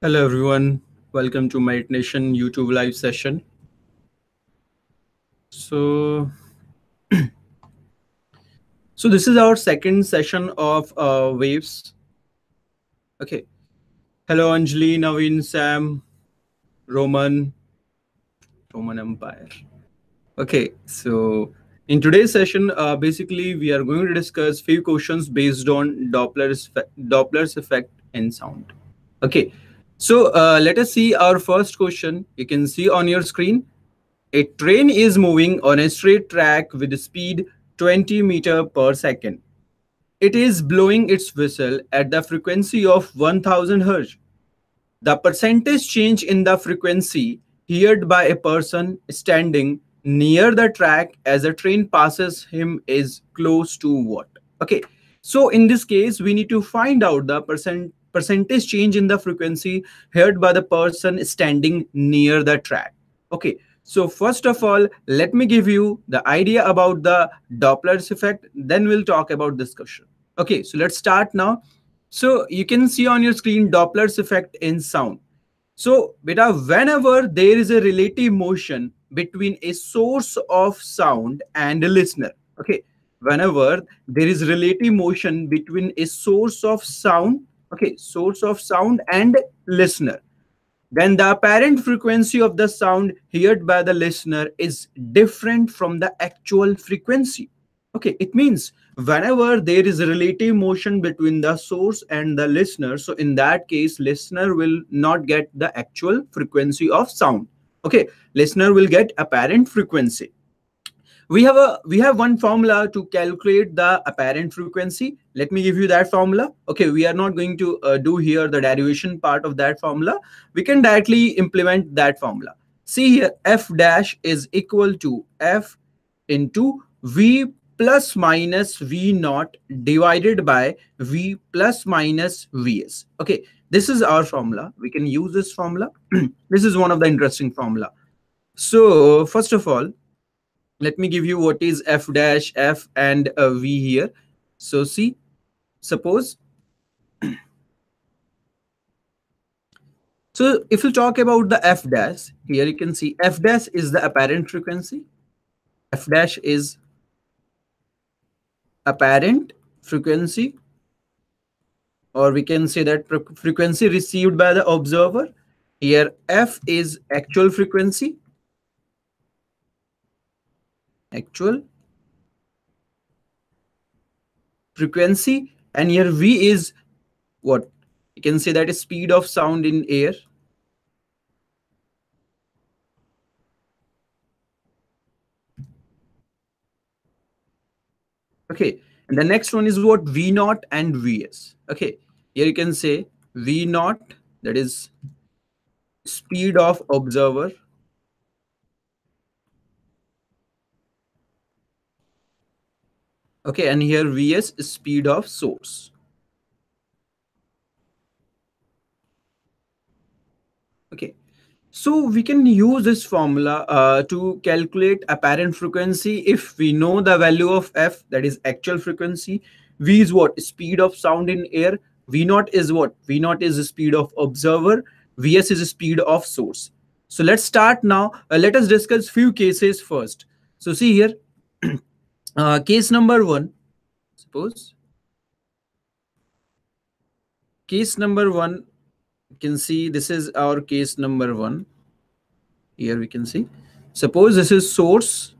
Hello everyone, welcome to Meritnation YouTube live session. So, so this is our second session of Waves. Okay. Hello Anjali, Naveen, Sam, Roman Empire. Okay. So in today's session, basically we are going to discuss few questions based on Doppler's effect in sound. Okay. So let us see our first question. You can see on your screen. A train is moving on a straight track with speed 20 meters per second. It is blowing its whistle at the frequency of 1000 Hz. The percentage change in the frequency heard by a person standing near the track as the train passes him is close to what? Okay, so in this case, we need to find out the percentage change in the frequency heard by the person standing near the track. Okay, so first of all, let me give you the idea about the Doppler's effect. Then we'll talk about this question. Okay, so let's start now. So you can see on your screen Doppler's effect in sound. So beta, whenever there is a relative motion between a source of sound and a listener, okay, whenever there is relative motion between a source of sound, okay, source of sound and listener, then the apparent frequency of the sound heard by the listener is different from the actual frequency. Okay, it means whenever there is a relative motion between the source and the listener, so in that case, listener will not get the actual frequency of sound. Okay, listener will get apparent frequency. We have one formula to calculate the apparent frequency. Let me give you that formula. Okay, we are not going to do here the derivation part of that formula. We can directly implement that formula. See here, f dash is equal to f into v plus minus v naught divided by v plus minus vs. Okay, this is our formula. We can use this formula. This is one of the interesting formula. So first of all, let me give you what is f dash, f and v here. So see, suppose, so if you talk about the f dash, here you can see f dash is the apparent frequency. F dash is apparent frequency, or we can say that frequency received by the observer. Here f is actual frequency, actual frequency, and here v is what? You can say that is speed of sound in air. Okay, and the next one is what? V naught and Vs. Okay, here you can say V naught, that is speed of observer. Okay, and here Vs is speed of source. Okay, so we can use this formula to calculate apparent frequency if we know the value of f, that is actual frequency. V is what? Speed of sound in air. V naught is what? V naught is the speed of observer. Vs is the speed of source. So let's start now. Let us discuss few cases first. So see here, case number one. Suppose case number one, you can see this is our case number one. Here we can see, suppose this is source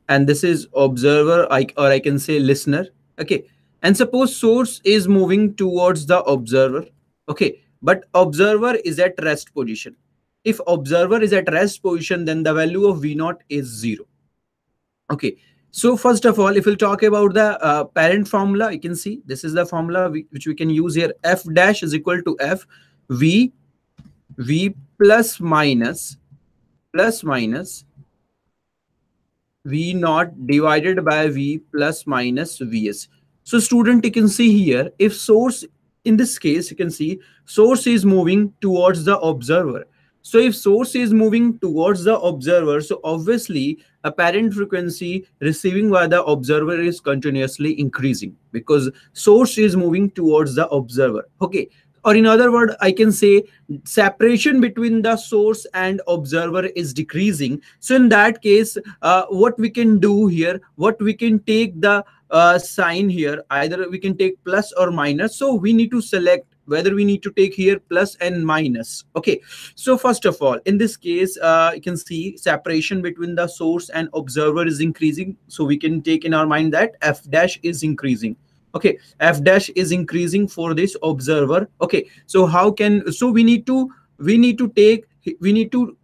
and this is observer, or I can say listener. Okay, and suppose source is moving towards the observer. Okay, but observer is at rest position. If observer is at rest position, then the value of v naught is 0. Okay, so first of all, if we'll talk about the parent formula, you can see this is the formula which we can use here. F dash is equal to f v plus minus v naught divided by v plus minus vs. So student, you can see here, if source, in this case, you can see source is moving towards the observer. So if source is moving towards the observer, so obviously apparent frequency receiving by the observer is continuously increasing because source is moving towards the observer. Okay, or in other word, I can say separation between the source and observer is decreasing. So in that case, what we can do here, what we can take the sign here, either we can take plus or minus. So we need to select whether we need to take here plus and minus. Okay, so first of all, in this case, you can see separation between the source and observer is increasing. So we can take in our mind that f dash is increasing. Okay, f dash is increasing for this observer. Okay, so how can, so we need to take, we need to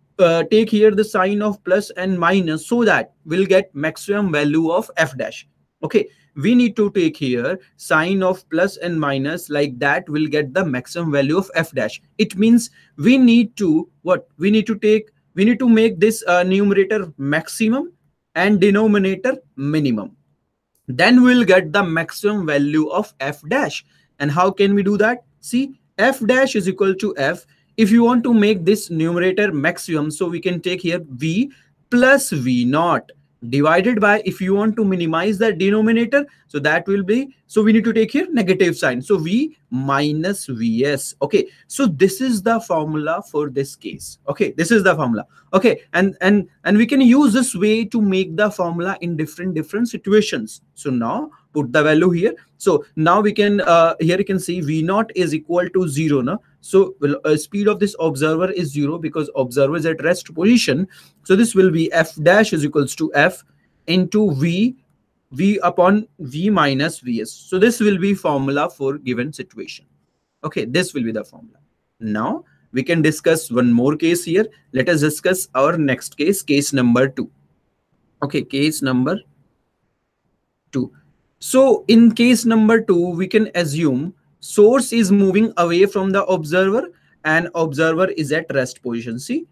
take here the sign of plus and minus, so that we'll get maximum value of f dash. Okay, we need to take here sign of plus and minus, like that we'll get the maximum value of f dash. It means we need to, what we need to take, we need to make this numerator maximum and denominator minimum, then we'll get the maximum value of f dash. And how can we do that? See, f dash is equal to f. If you want to make this numerator maximum, so we can take here v plus v naught divided by, if you want to minimize the denominator, so that will be, so we need to take here negative sign, so v minus vs. Okay, so this is the formula for this case. Okay, this is the formula. Okay, and we can use this way to make the formula in different situations. So now put the value here. So now we can here you can see v naught is equal to 0 now. So speed of this observer is 0 because observer is at rest position. So this will be f dash is equals to f into v upon v minus vs. So this will be formula for given situation. Okay, this will be the formula. Now we can discuss one more case here. Let us discuss our next case, case number 2. Okay, case number 2. So in case number 2, we can assume source is moving away from the observer and observer is at rest position. See,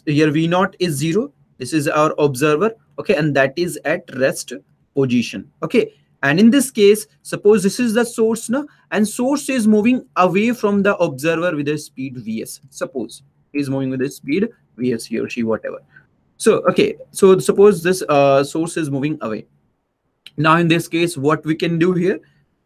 here v naught is 0. This is our observer. Okay, and that is at rest position. Okay, and in this case, suppose this is the source now, and source is moving away from the observer with a speed vs. Suppose he is moving with a speed vs, he or she, whatever. So okay, so suppose this source is moving away. Now in this case, what we can do here?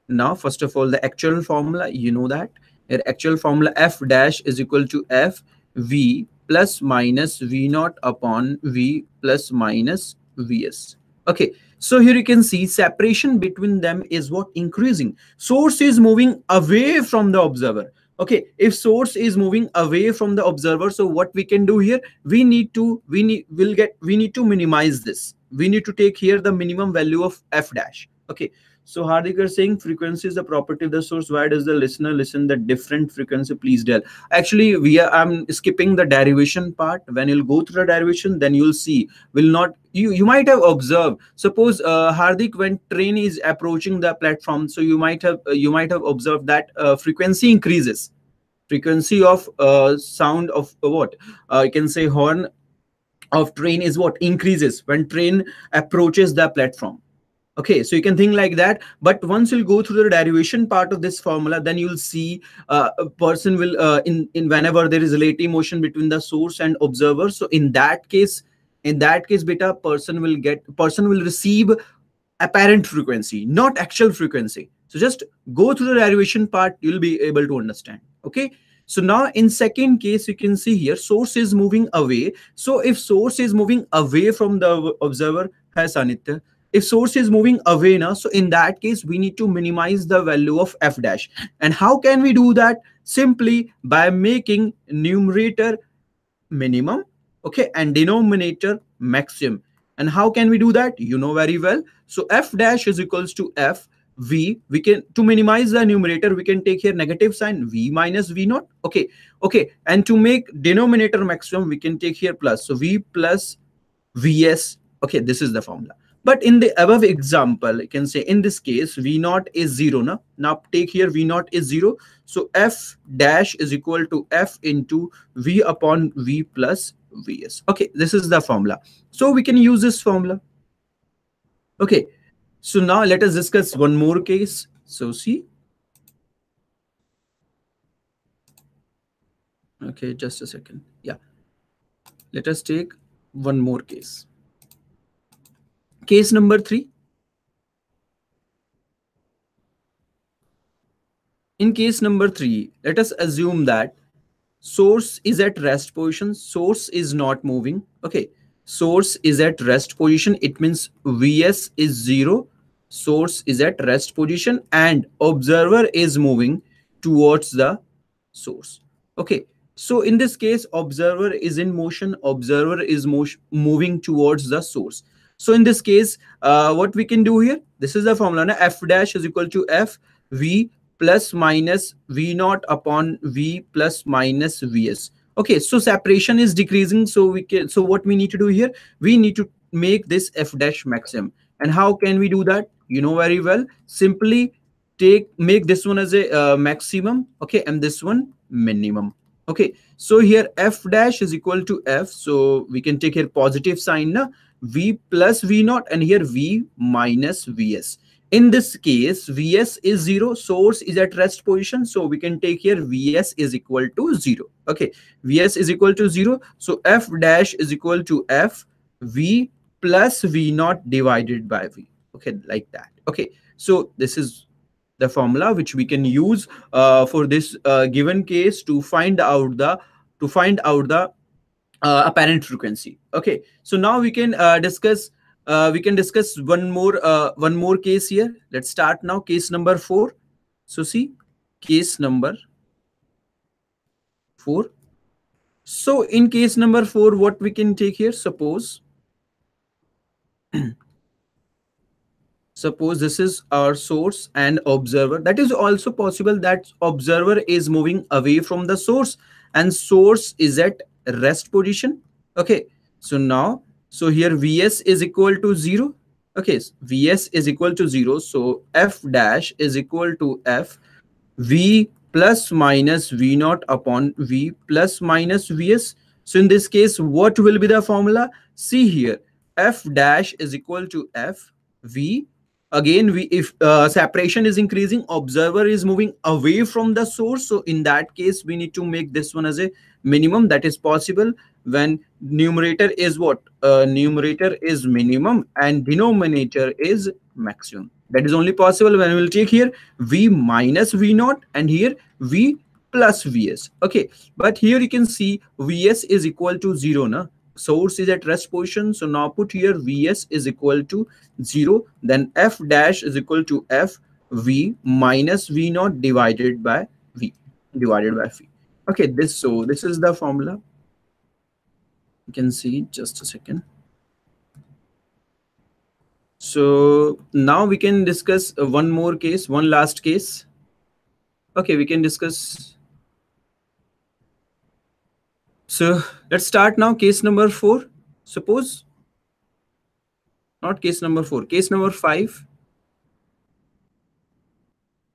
Now first of all, the actual formula, you know that your actual formula f dash is equal to f v plus minus v naught upon v plus minus vs. Okay, so here you can see separation between them is what? Increasing. Source is moving away from the observer. Okay, if source is moving away from the observer, so what we can do here? We need to minimize this. We need to take here the minimum value of f dash. Okay, so Hardik is saying frequency is the property of the source. Why does the listener listen the different frequency? Please tell. Actually, I'm skipping the derivation part. When you'll go through the derivation, then you'll see. Will not, you might have observed. Suppose Hardik, when train is approaching the platform, so you might have observed that frequency increases. Frequency of sound of what? You can say horn of train is what? Increases when train approaches the platform. Okay, so you can think like that. But once you'll go through the derivation part of this formula, then you'll see a person will in whenever there is relative motion between the source and observer. So in that case, beta, person will receive apparent frequency, not actual frequency. So just go through the derivation part, you'll be able to understand. Okay, so now in second case, you can see here source is moving away. So if source is moving away from the observer, has Anitya, if source is moving away now, so in that case we need to minimize the value of f dash. And how can we do that? Simply by making numerator minimum, okay, and denominator maximum. And how can we do that? You know very well. So f dash is equals to f v. We can, to minimize the numerator, we can take here negative sign v minus v naught. Okay, and to make denominator maximum, we can take here plus, so v plus vs. Okay, this is the formula. But in the above example, you can say in this case v naught is 0 now. Now take here v naught is 0. So f dash is equal to f into v upon v plus vs. Okay, this is the formula. So we can use this formula. Okay, so now let us discuss one more case. So see. Okay, just a second. Yeah, let us take one more case. Case number 3. In case number 3, let us assume that source is at rest position, source is not moving. Okay, source is at rest position, it means Vs is 0, source is at rest position and observer is moving towards the source. Okay, so in this case observer is in motion, observer is moving towards the source. So in this case, what we can do here, this is the formula na? F dash is equal to F V plus minus V naught upon V plus minus Vs. Okay, so separation is decreasing, so we can, so what we need to do here, we need to make this F dash maximum. And how can we do that? You know very well, simply make this one as a maximum, okay, and this one minimum. Okay, so here F dash is equal to F, so we can take here positive sign na, V plus V naught, and here V minus Vs. In this case, Vs is 0, source is at rest position, so we can take here Vs is equal to 0. Okay, Vs is equal to 0, so F dash is equal to F V plus V naught divided by V. Okay, like that. Okay, so this is the formula which we can use for this given case to find out the apparent frequency. Okay, so now we can discuss one more case here. Let's start now, case number 4. So see, case number 4. So in case number 4, what we can take here, suppose this is our source and observer. That is also possible that observer is moving away from the source and source is at rest position. Okay, so now, so here Vs is equal to 0. Okay, Vs is equal to 0, so F dash is equal to F V plus minus V naught upon V plus minus Vs. So in this case, what will be the formula? See here, F dash is equal to F V. Again, if separation is increasing, observer is moving away from the source. So in that case, we need to make this one as a minimum. That is possible when numerator is what? Numerator is minimum and denominator is maximum. That is only possible when we will take here V minus V naught and here V plus Vs. Okay, but here you can see Vs is equal to 0, na? Source is at rest position, so now put here Vs is equal to 0, then F dash is equal to F V minus V naught divided by V. Okay, this is the formula. You can see, just a second. So now we can discuss one more case, one last case. Okay, we can discuss. So let's start now, case number 4. Suppose, not case number 4, case number 5.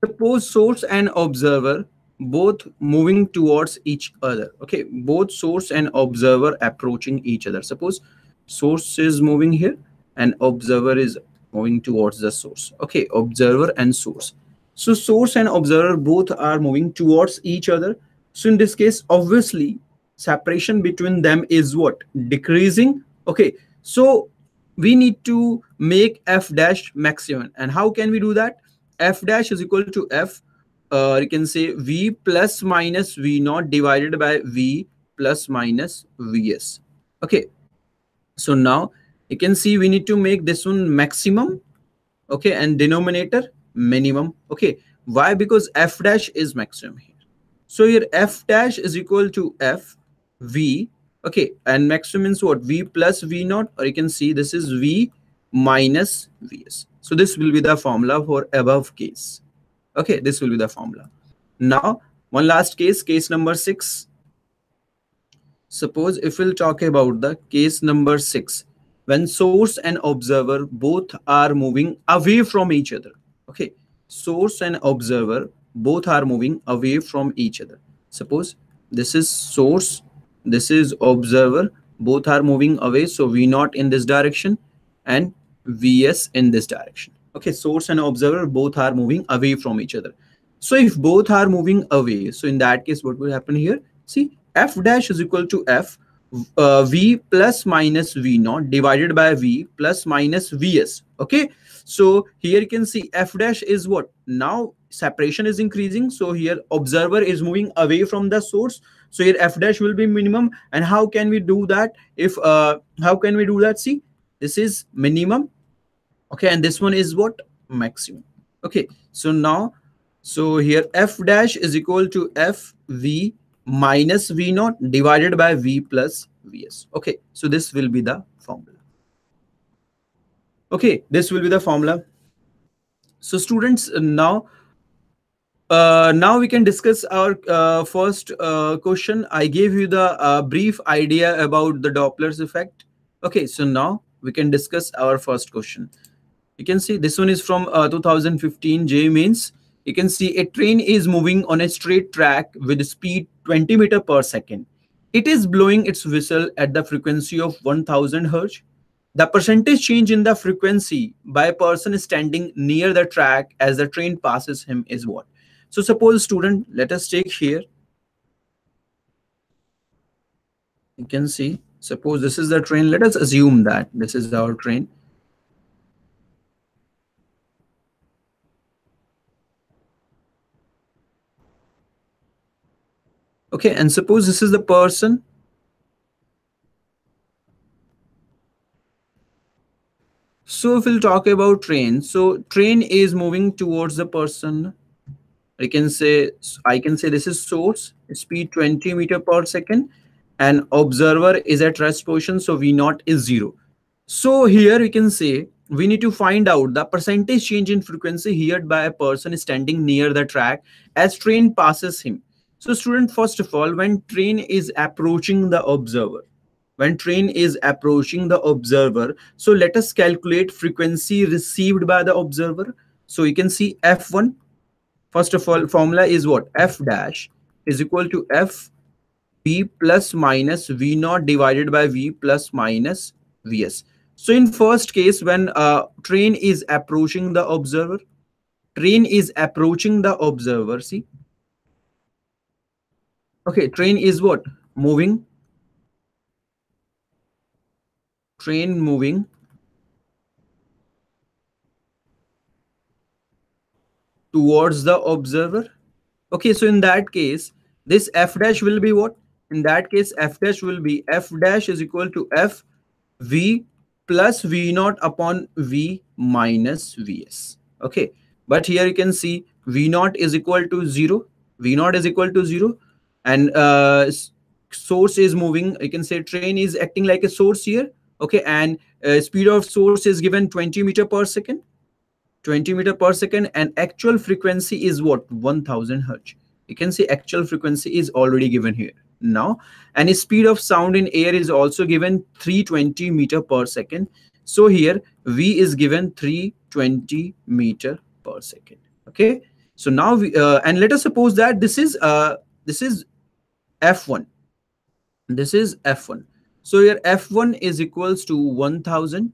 Suppose source and observer both moving towards each other. Okay, both source and observer approaching each other. Suppose source is moving here and observer is moving towards the source. Okay, observer and source. So source and observer both are moving towards each other. So in this case, obviously, separation between them is what? Decreasing. Okay, so we need to make F dash maximum. And how can we do that? F dash is equal to F, you can say V plus minus V naught divided by V plus minus Vs. Okay, so now you can see we need to make this one maximum, okay, and denominator minimum. Okay, why? Because F dash is maximum here. So here F dash is equal to F V, okay, and maximum means what? V plus V naught, or you can see this is V minus Vs. So this will be the formula for above case. Okay, this will be the formula. Now, one last case, case number 6. Suppose if we'll talk about the case number 6, when source and observer both are moving away from each other. Okay, source and observer both are moving away from each other. Suppose this is source, this is observer, both are moving away. So V naught in this direction and Vs in this direction. Okay, source and observer both are moving away from each other. So if both are moving away, so in that case, what will happen here? See, F dash is equal to F V plus minus V naught divided by V plus minus Vs. Okay, so here you can see F dash is what? Now separation is increasing, so here observer is moving away from the source, so here f dash will be minimum. And how can we do that? If how can we do that? See, this is minimum, okay, and this one is what? Maximum. Okay, so now, so here f dash is equal to f v minus v naught divided by v plus vs. Okay, so this will be the formula. Okay, this will be the formula. So students, now we can discuss our first question. I gave you the brief idea about the Doppler's effect. Okay, so now we can discuss our first question. You can see this one is from 2015 JEE Mains. You can see a train is moving on a straight track with speed 20 meter per second. It is blowing its whistle at the frequency of 1000 Hz. The percentage change in the frequency by a person standing near the track as the train passes him is what? So suppose student, let us take here. You can see, suppose this is the train. Let us assume that this is our train. Okay, and suppose this is the person. So if we'll talk about train, so train is moving towards the person. I can say this is source, speed 20 meter per second, and observer is at rest position, so V naught is 0. So here we can say we need to find out the percentage change in frequency here by a person standing near the track as train passes him. So student, first of all, when train is approaching the observer, so let us calculate frequency received by the observer. So you can see F1. First of all, formula is what? F dash is equal to F V plus minus V naught divided by V plus minus Vs. So in first case, when train is approaching the observer, see. Okay, train is what? Moving. Train moving towards the observer. Okay, so in that case, this f dash will be what? In that case, f dash will be f dash is equal to f v plus v naught upon v minus vs. Okay, but here you can see v naught is equal to 0. V naught is equal to 0, and source is moving. You can say train is acting like a source here. Okay, and speed of source is given 20 meter per second. 20 meter per second, and actual frequency is what? 1000 Hz. You can see actual frequency is already given here now, and speed of sound in air is also given 320 meter per second. So here V is given 320 meter per second. Okay, so now we and let us suppose that this is F1. This is F1. So here F1 is equals to 1000.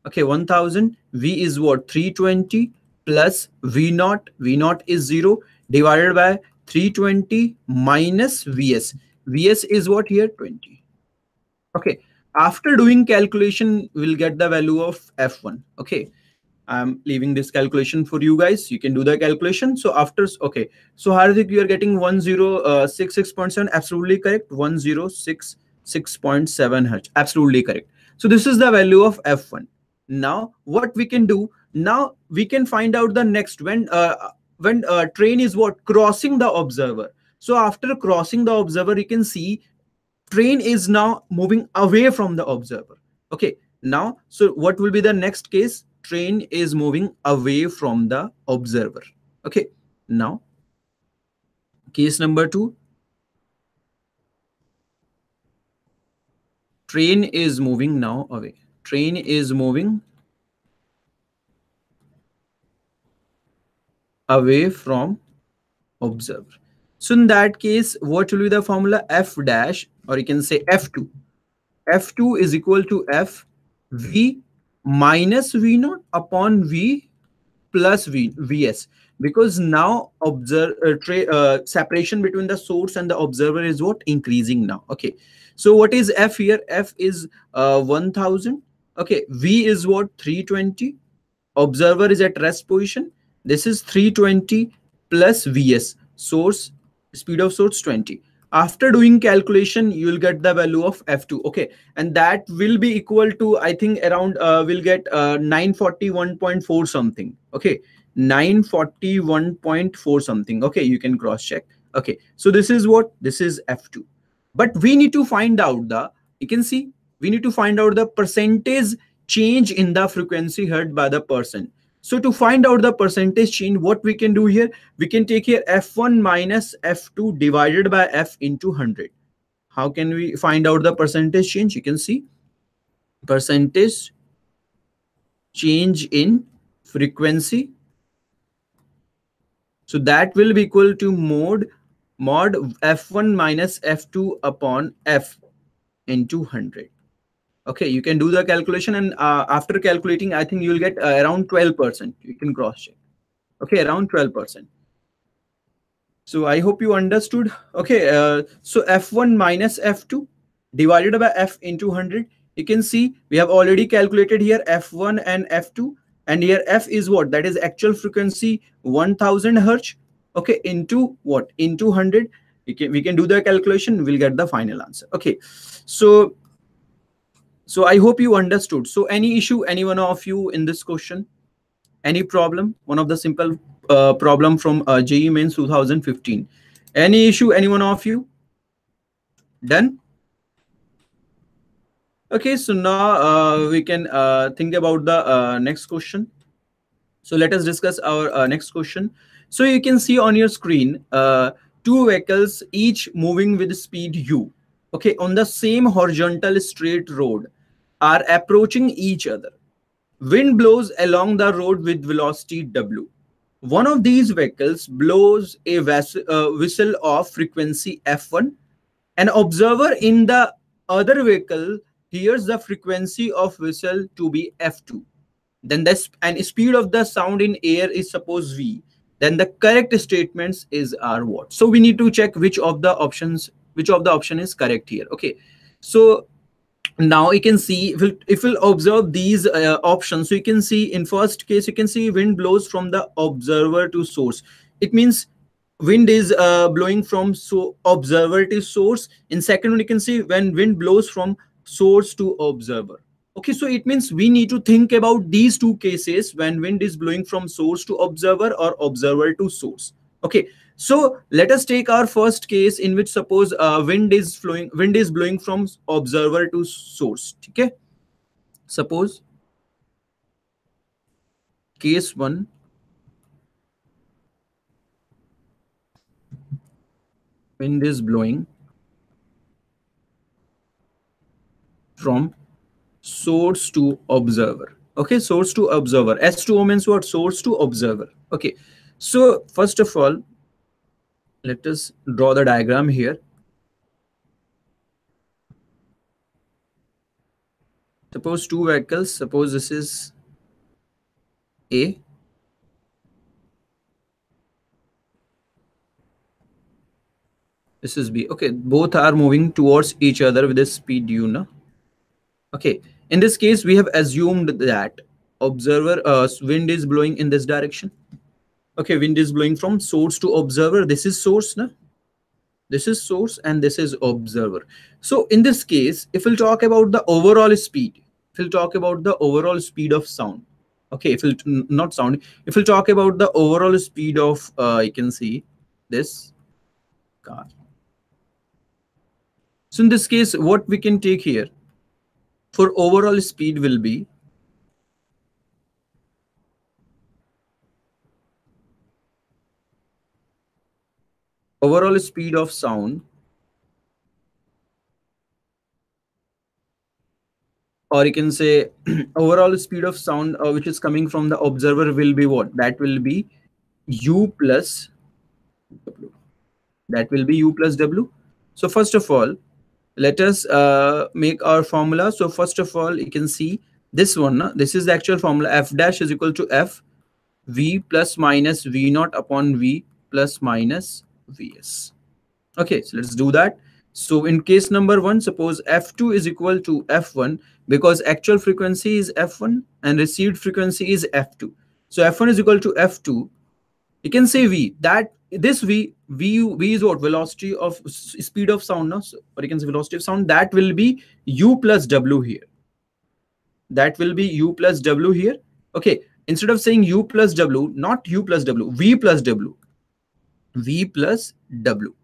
Okay, 1000. V is what? 320 plus V naught. V naught is 0 divided by 320 minus Vs. Vs is what here? 20. Okay, after doing calculation, we'll get the value of F1. Okay, I'm leaving this calculation for you guys. You can do the calculation. So after, okay, so Hardik, you are getting 1066.7. Absolutely correct. 1066.7 Hz. Absolutely correct. So this is the value of F1. Now what we can do, now we can find out the next when train is what? Crossing the observer. So after crossing the observer, you can see train is now moving away from the observer. Okay, now so what will be the next case? Train is moving away from the observer. Okay, now case number 2, train is moving now away. Train is moving away from observer. So in that case, what will be the formula? F dash, or you can say F2. F2 is equal to F V minus V naught upon V plus Vs, because now separation between the source and the observer is what? Increasing now. Okay, so what is F here? F is 1000. Okay, V is what? 320. Observer is at rest position, This is 320 plus Vs, source speed of source 20. After doing calculation, you will get the value of f2. Okay, and that will be equal to, I think, around we'll get 941.4 something. Okay, 941.4 something. Okay, you can cross check. Okay, so this is what, this is f2. But we need to find out the, you can see, we need to find out the percentage change in the frequency heard by the person. So to find out the percentage change, what we can do here, we can take here f1 minus f2 divided by f into 100. How can we find out the percentage change? You can see percentage change in frequency. So that will be equal to mod f1 minus f2 upon f into 100. Okay, you can do the calculation, and after calculating, I think you'll get around 12%. You can cross check. Okay, around 12%. So I hope you understood. Okay, so f1 minus f2 divided by f into 100. You can see we have already calculated here f1 and f2, and here f is what? That is actual frequency 1000 hertz. Okay, into what? Into 100. We can do the calculation. We'll get the final answer. Okay, so I hope you understood. So any issue, any one of you in this question? Any problem? One of the simple problem from JEE Mains 2015. Any issue, any one of you? Done? Okay, so now we can think about the next question. So let us discuss our next question. So you can see on your screen two vehicles each moving with speed u. Okay, on the same horizontal straight road are approaching each other. Wind blows along the road with velocity w. One of these vehicles blows a whistle of frequency f1. An observer in the other vehicle hears the frequency of whistle to be f2. Then the and speed of the sound in air is suppose v. Then the correct statements is r what. So we need to check which of the option is correct here. Okay, so now you can see, if we'll observe these options, so you can see in first case, you can see wind blows from the observer to source. It means wind is blowing from observer to source. In second one, you can see when wind blows from source to observer. Okay, so it means we need to think about these two cases, when wind is blowing from source to observer or observer to source. Okay, so let us take our first case in which suppose wind is blowing from observer to source. Okay, suppose case 1, wind is blowing from source to observer. Okay, source to observer. S2O means what? Source to observer. Okay, so first of all, let us draw the diagram here. Suppose two vehicles, suppose this is A, this is B. Okay, both are moving towards each other with a speed u, no? Okay, in this case, we have assumed that observer wind is blowing in this direction. Okay, wind is blowing from source to observer. This is source, no? This is source and this is observer. So in this case, if we'll talk about the overall speed, if we'll talk about the overall speed of sound, okay, if we'll not sound, if we'll talk about the overall speed of, you can see this car. So in this case, what we can take here for overall speed will be overall speed of sound, or you can say overall speed of sound which is coming from the observer will be what? That will be u plus w. That will be u plus w. So first of all, let us make our formula. So first of all, you can see this one. This is the actual formula. F dash is equal to f v plus minus v naught upon v plus minus vs. Okay, so let's do that. So in case number 1, suppose f2 is equal to f1, because actual frequency is f1 and received frequency is f2. So F1 is equal to F2. You can say V. That this V is what? Velocity of speed of sound, no? So, or you can say velocity of sound. That will be U plus W here. That will be U plus W here. Okay. Instead of saying U plus W, not U plus W, V plus W. V plus W. You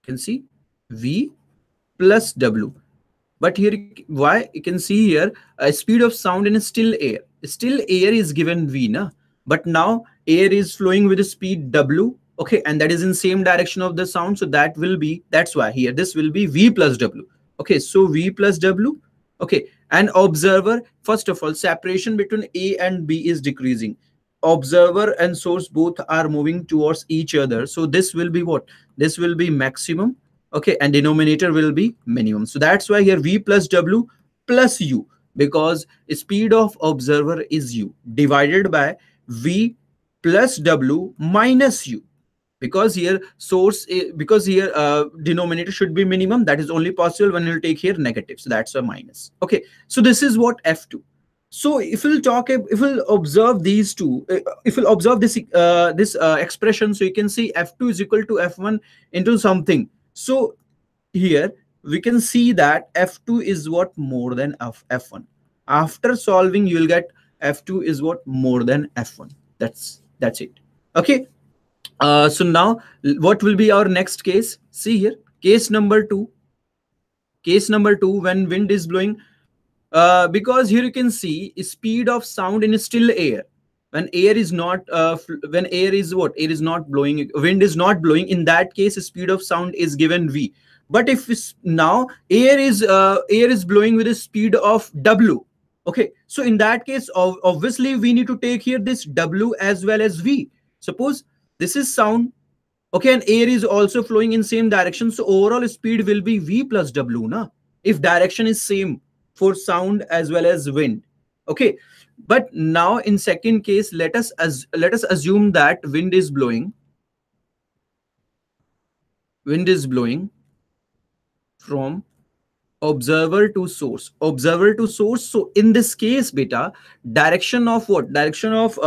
can see V plus W. But here, why? You can see here a speed of sound in a still air. Still air is given V, na? But now air is flowing with a speed W. Okay, and that is in same direction of the sound. So that will be, that's why here this will be V plus W. Okay, so V plus W. Okay, and observer, first of all, separation between A and B is decreasing. Observer and source both are moving towards each other. So this will be what? This will be maximum. Okay, and denominator will be minimum. So that's why here V plus W plus U, because speed of observer is U divided by V plus W minus U. Because here source, because here denominator should be minimum. That is only possible when you'll take here negative. So that's a minus. Okay, so this is what F2. So if we'll talk, if we'll observe these two, if we'll observe this expression, so you can see F2 is equal to F1 into something. So here we can see that F2 is what? More than F1. After solving, you will get F2 is what? More than F1. That's it. Okay. So now what will be our next case? See here, case number 2. Case number 2, when wind is blowing. Because here you can see speed of sound in still air. When air is not, when air is what? Air is not blowing, wind is not blowing. In that case, speed of sound is given V. But if now air is blowing with a speed of W. Okay, so in that case, obviously we need to take here this W as well as V. Suppose this is sound. Okay, and air is also flowing in same direction. So overall speed will be V plus W, na? If direction is same for sound as well as wind. Okay, but now in second case, let us assume that wind is blowing from observer to source. So in this case, beta, direction of what? Direction of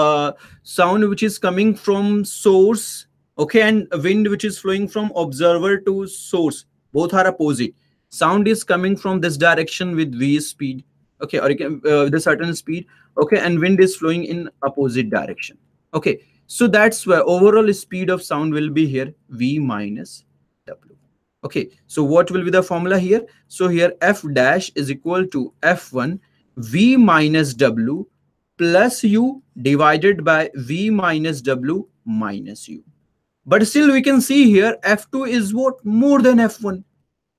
sound which is coming from source, okay, and wind which is flowing from observer to source, both are opposite. Sound is coming from this direction with V speed, okay, or you can the certain speed, okay, and wind is flowing in opposite direction. Okay, so that's why overall speed of sound will be here V minus W. Okay, so what will be the formula here? So here F dash is equal to F1 V minus W plus U divided by V minus W minus U. But still we can see here F2 is what? More than F1.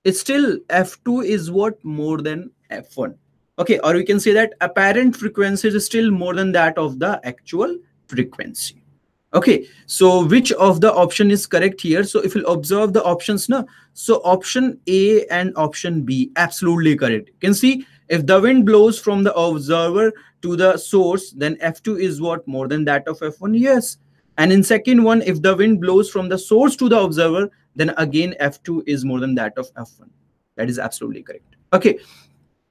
It's still F2 is what? More than F1. Okay, or we can say that apparent frequency is still more than that of the actual frequency. Okay, so which of the option is correct here? So if you observe the options now, so option A and option B absolutely correct. You can see if the wind blows from the observer to the source, then F2 is what? More than that of F1. Yes. And in second one, if the wind blows from the source to the observer, then again F2 is more than that of F1. That is absolutely correct. Okay.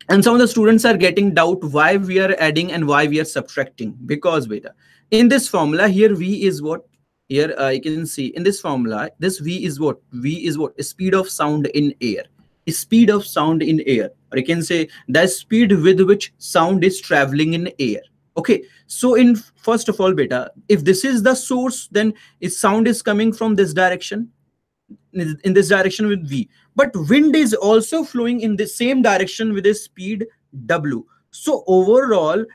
And some of the students are getting doubt why we are adding and why we are subtracting. Because beta, in this formula here V is what? Here you can see in this formula, this V is what? V is what? Speed of sound in air. Speed of sound in air. Or you can say the speed with which sound is traveling in air. Okay, so in first of all beta, if this is the source, then its sound is coming from this direction, in this direction with V. But wind is also flowing in the same direction with a speed W. So overall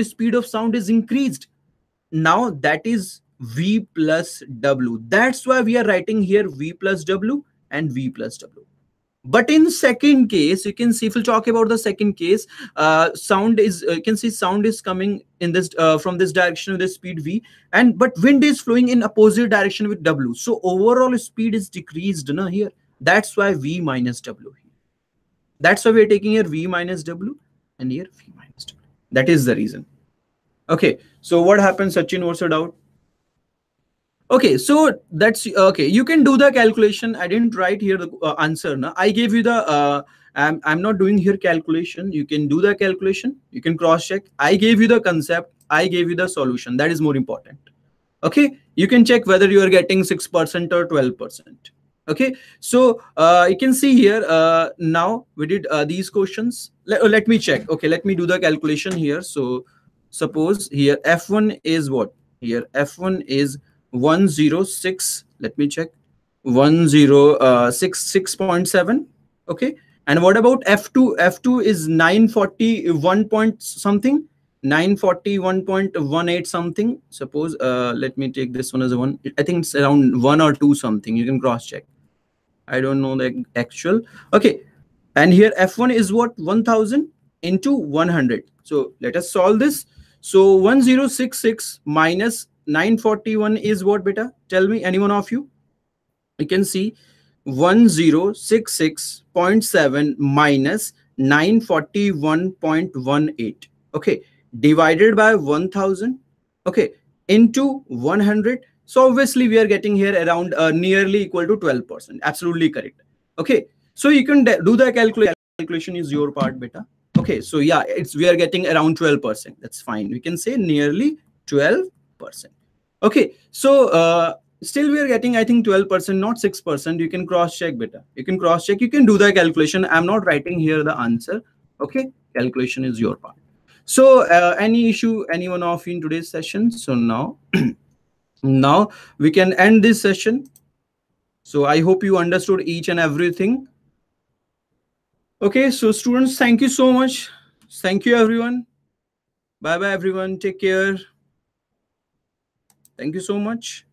speed of sound is increased. Now that is V plus W. That's why we are writing here V plus W and V plus W. But in second case, you can see, if we talk about the second case, sound is you can see sound is coming in this from this direction with the speed V, and but wind is flowing in opposite direction with W. So overall speed is decreased, na, here. That's why V minus W here. That's why we are taking here V minus W and here V minus W. That is the reason. Okay, so what happens, Sachin? What's your doubt? Okay, so that's okay. You can do the calculation. I didn't write here the answer. Na? I gave you the. I'm not doing here calculation. You can do the calculation. You can cross check. I gave you the concept. I gave you the solution. That is more important. Okay, you can check whether you are getting 6% or 12%. Okay, so you can see here, now we did these questions. Let me check. Okay, let me do the calculation here. So suppose here f1 is what? Here f1 is 106. Let me check. 1066.7. Okay, and what about f2? F2 is 941 point something, 941.18 something. Suppose let me take this one as a one. I think it's around 1 or 2 something. You can cross check. I don't know the actual. Okay, and here f1 is what? 1000 into 100. So let us solve this. So 1066 minus 941 is what, beta? Tell me, anyone of you? You can see 1066.7 minus 941.18. Okay, divided by 1000. Okay, into 100. So obviously we are getting here around nearly equal to 12%. Absolutely correct. Okay, so you can do the calculation. Is your part, beta. Okay, so yeah, we are getting around 12%. That's fine. We can say nearly 12%. Okay, so still we are getting, I think, 12%, not 6%. You can cross check, beta. You can cross check. You can do the calculation. I'm not writing here the answer. Okay, calculation is your part. So any issue, anyone of you in today's session? So now now we can end this session. So I hope you understood each and everything. Okay, so students, thank you so much. Thank you, everyone. Bye bye, everyone. Take care. Thank you so much.